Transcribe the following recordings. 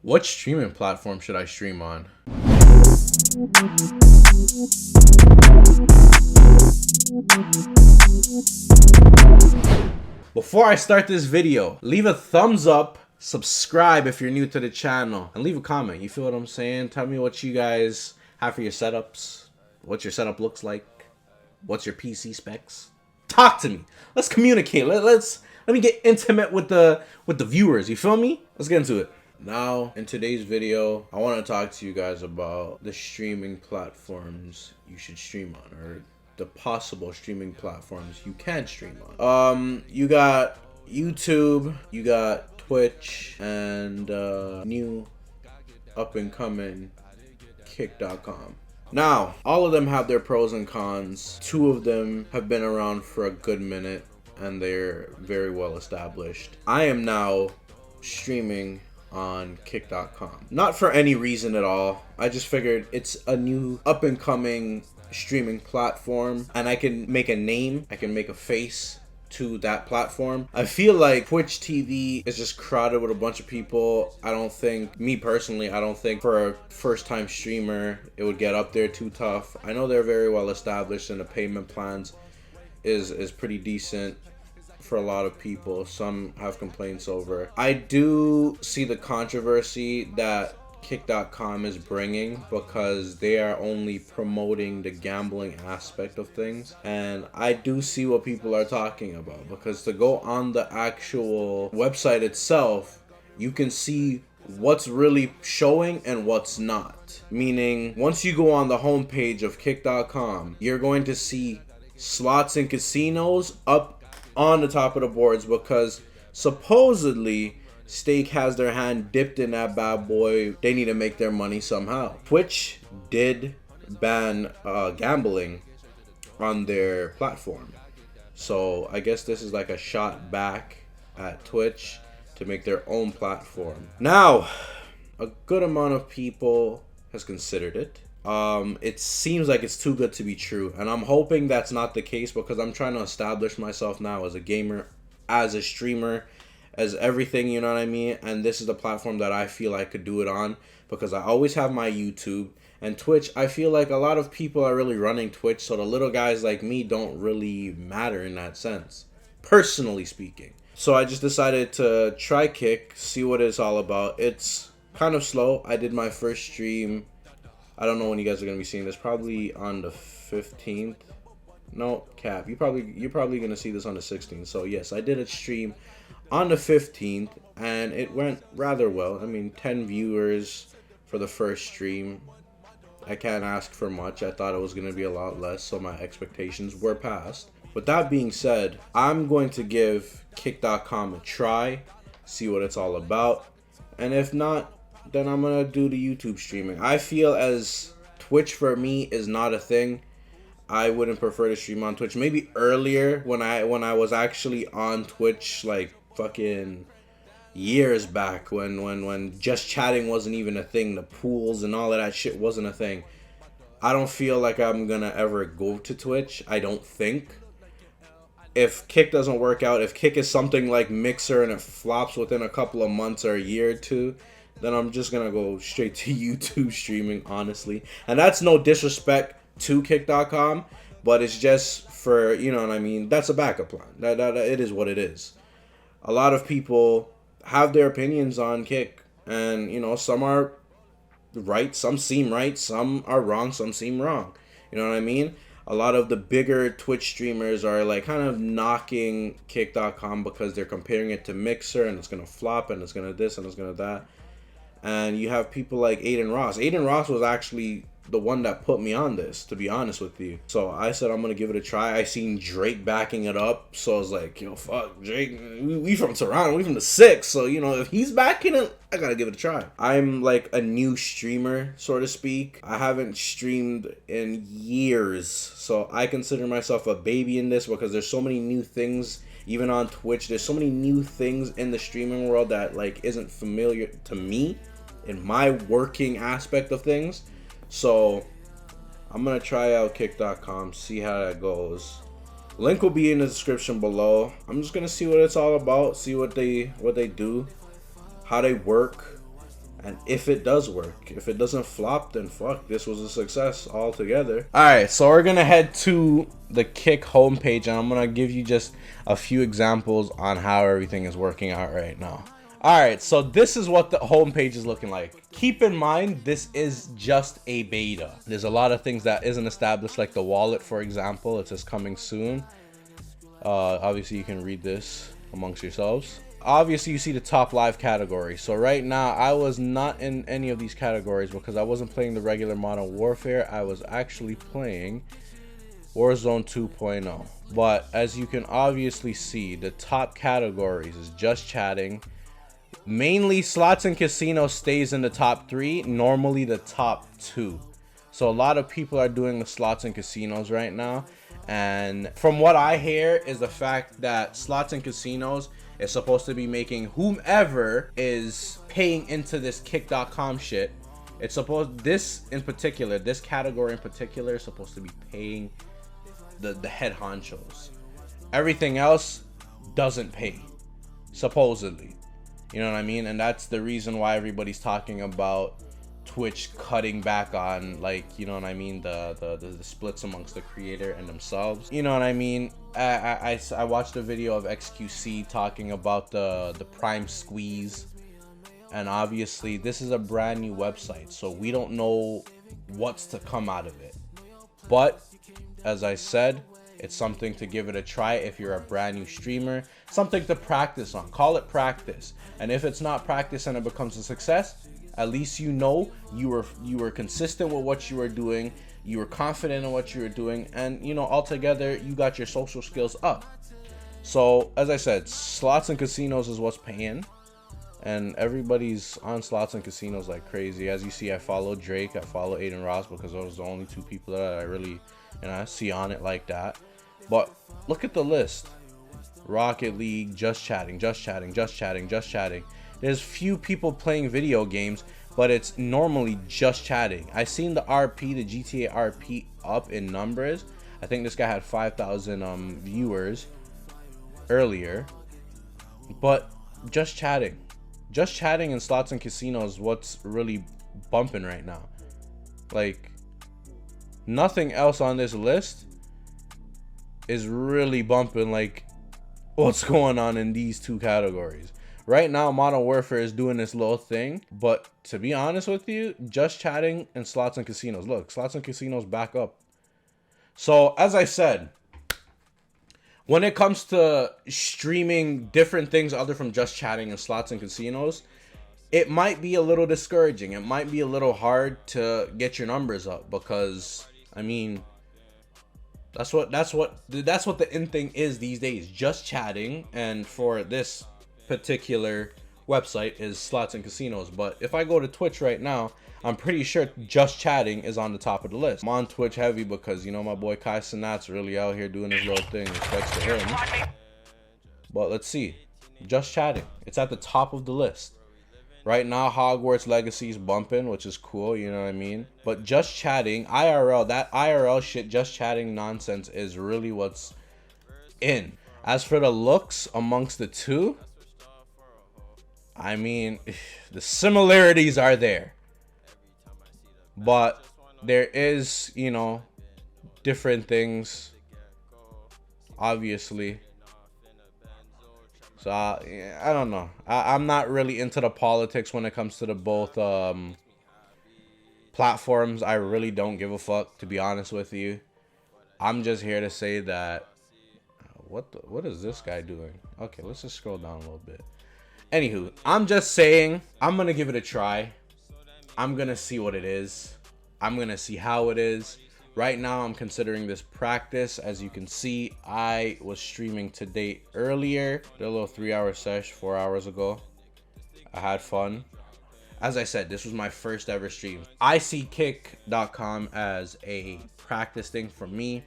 What streaming platform should I stream on? Before I start this video, leave a thumbs up, subscribe if you're new to the channel, and leave a comment. You feel what I'm saying? Tell me what you guys have for your setups, what your setup looks like, what's your PC specs. Talk to me. Let's communicate. Let me get intimate with the viewers. You feel me? Let's get into it. Now, in today's video, I want to talk to you guys about the streaming platforms you should stream on, or the possible streaming platforms you can stream on. You got YouTube, you got Twitch, and new up and coming Kick.com. Now, all of them have their pros and cons. Two of them have been around for a good minute, and they're very well established. I am now streaming on Kick.com. Not for any reason at all. I just figured it's a new up and coming streaming platform, and I can make a name, I can make a face to that platform. I feel like Twitch TV is just crowded with a bunch of people. I don't think for a first time streamer it would get up there too tough. I know they're very well established and the payment plans is pretty decent for a lot of people. Some have complaints over. I do see the controversy that Kick.com is bringing, because they are only promoting the gambling aspect of things, and I do see what people are talking about, because to go on the actual website itself, you can see what's really showing and what's not. Meaning, once you go on the homepage of Kick.com, you're going to see slots and casinos up on the top of the boards, because supposedly Stake has their hand dipped in that bad boy. They need to make their money somehow. Twitch did ban gambling on their platform, so I guess this is like a shot back at Twitch to make their own platform. Now, a good amount of people has considered it. It seems like it's too good to be true, and I'm hoping that's not the case, because I'm trying to establish myself now as a gamer, as a streamer, as everything, you know what I mean? And this is the platform that I feel I could do it on, because I always have my YouTube and Twitch. I feel like a lot of people are really running Twitch, so the little guys like me don't really matter in that sense, personally speaking. So I just decided to try Kick, see what it's all about. It's kind of slow. I did my first stream, I don't know when you guys are going to be seeing this, probably on the 15th. No, cap. You're probably going to see this on the 16th. So yes, I did a stream on the 15th, and it went rather well. I mean, 10 viewers for the first stream. I can't ask for much. I thought it was going to be a lot less, so my expectations were passed. With that being said, I'm going to give Kick.com a try, see what it's all about, and if not, then I'm going to do the YouTube streaming. I feel as Twitch for me is not a thing. I wouldn't prefer to stream on Twitch. Maybe earlier when I was actually on Twitch, like fucking years back, when just chatting wasn't even a thing, the pools and all of that shit wasn't a thing. I don't feel like I'm gonna ever go to Twitch. I don't think. If Kick doesn't work out, if Kick is something like Mixer and it flops within a couple of months or a year or two, then I'm just gonna go straight to YouTube streaming, honestly. And that's no disrespect to Kick.com, but it's just for, you know what I mean, that's a backup plan. That it is what it is. A lot of people have their opinions on Kick, and you know, some are right, some seem right, some are wrong, some seem wrong. You know what I mean? A lot of the bigger Twitch streamers are like kind of knocking Kick.com because they're comparing it to Mixer, and it's gonna flop, and it's gonna this, and it's gonna that. And you have people like Aiden Ross. Aiden Ross was actually the one that put me on this, to be honest with you. So I said I'm gonna give it a try. I seen Drake backing it up, so I was like, yo, fuck Drake. We from Toronto, we from the 6, so you know, if he's backing it, I gotta give it a try. I'm like a new streamer, so to speak. I haven't streamed in years, so I consider myself a baby in this, because there's so many new things. Even on Twitch, there's so many new things in the streaming world that like isn't familiar to me in my working aspect of things. So I'm gonna try out Kick.com, see how that goes. Link will be in the description below. I'm just gonna see what it's all about, see what they do, how they work, And if it does work, if it doesn't flop, then fuck, this was a success altogether. Alright, so we're gonna head to the Kick homepage, and I'm gonna give you just a few examples on how everything is working out right now. Alright, so this is what the homepage is looking like. Keep in mind, this is just a beta. There's a lot of things that isn't established, like the wallet, for example. It says coming soon. Obviously, you can read this amongst yourselves. Obviously, you see the top live category. So right now, I was not in any of these categories because I wasn't playing the regular Modern Warfare. I was actually playing Warzone 2.0. But as you can obviously see, the top categories is just chatting. Mainly slots and casino stays in the top 3, normally the top 2. So a lot of people are doing the slots and casinos right now. And from what I hear is the fact that slots and casinos is supposed to be making whomever is paying into this kick.com shit. It's supposed, this in particular, this category in particular is supposed to be paying the head honchos. Everything else doesn't pay, supposedly. You know what I mean? And that's the reason why everybody's talking about Twitch cutting back on, like, you know what I mean, the splits amongst the creator and themselves. You know what I mean? I watched a video of XQC talking about the Prime Squeeze, and obviously this is a brand new website, so we don't know what's to come out of it. But as I said, it's something to give it a try if you're a brand new streamer, something to practice on. Call it practice. And if it's not practice and it becomes a success, at least you know you were consistent with what you were doing, you were confident in what you were doing, and you know, altogether you got your social skills up. So as I said, slots and casinos is what's paying, and everybody's on slots and casinos like crazy. As you see, I follow Drake, I follow Aiden Ross, because those are the only two people that I really, you know, see on it like that. But look at the list: Rocket League, just chatting, just chatting, just chatting, just chatting. There's few people playing video games, but it's normally just chatting. I seen the RP, the GTA RP up in numbers. I think this guy had 5,000 viewers earlier. But just chatting in slots and casinos, what's really bumping right now. Like, nothing else on this list is really bumping like what's going on in these two categories. Right now, Modern Warfare is doing this little thing, but to be honest with you, just chatting and slots and casinos. Look, slots and casinos back up. So, as I said, when it comes to streaming different things other from just chatting and slots and casinos, it might be a little discouraging. It might be a little hard to get your numbers up because, I mean, that's what the in thing is these days. Just chatting, and for this particular website is slots and casinos. But if I go to Twitch right now, I'm pretty sure just chatting is on the top of the list. I'm on Twitch heavy because, you know, my boy Kai Cenat's really out here doing his little thing. Respects to him. But let's see. Just chatting. It's at the top of the list. Right now, Hogwarts Legacy is bumping, which is cool, you know what I mean? But just chatting, IRL, that IRL shit, just chatting nonsense is really what's in. As for the looks amongst the two, I mean, the similarities are there. But there is, you know, different things, obviously. So, I don't know. I'm not really into the politics when it comes to the both platforms. I really don't give a fuck, to be honest with you. I'm just here to say that... What is this guy doing? Okay, let's just scroll down a little bit. Anywho, I'm just saying, I'm going to give it a try. I'm going to see what it is. I'm going to see how it is. Right now, I'm considering this practice. As you can see, I was streaming today earlier. Did a little 3-hour sesh 4 hours ago. I had fun. As I said, this was my first ever stream. I see kick.com as a practice thing for me.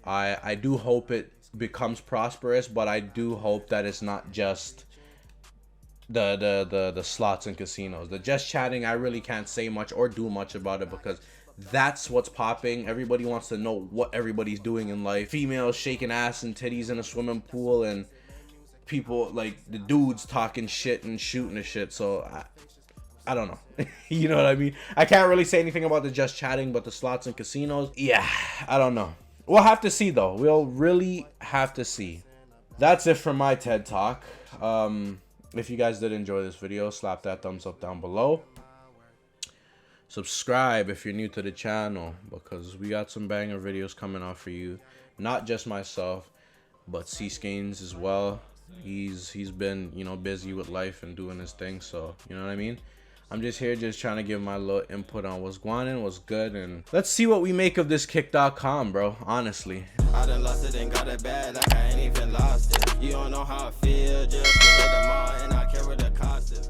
I do hope it becomes prosperous, but I do hope that it's not just the slots and casinos. The just chatting, I really can't say much or do much about it because that's what's popping. Everybody wants to know what everybody's doing in life. Females shaking ass and titties in a swimming pool, and people like the dudes talking shit and shooting the shit. So I don't know. You know what I mean? I can't really say anything about the just chatting, but the slots and casinos, yeah, I don't know. We'll have to see though. We'll really have to see. That's it for my TED Talk. If you guys did enjoy this video, slap that thumbs up down below. Subscribe if you're new to the channel, because we got some banger videos coming out for you. Not just myself, but C-Skanes as well. He's been, you know, busy with life and doing his thing, so you know what I mean. I'm just here trying to give my little input on what's going on, what's good, and let's see what we make of this Kick.com, bro. Honestly, I done lost it and got it bad like I ain't even lost it. You don't know how I feel, just get the mall and I care what the cost is.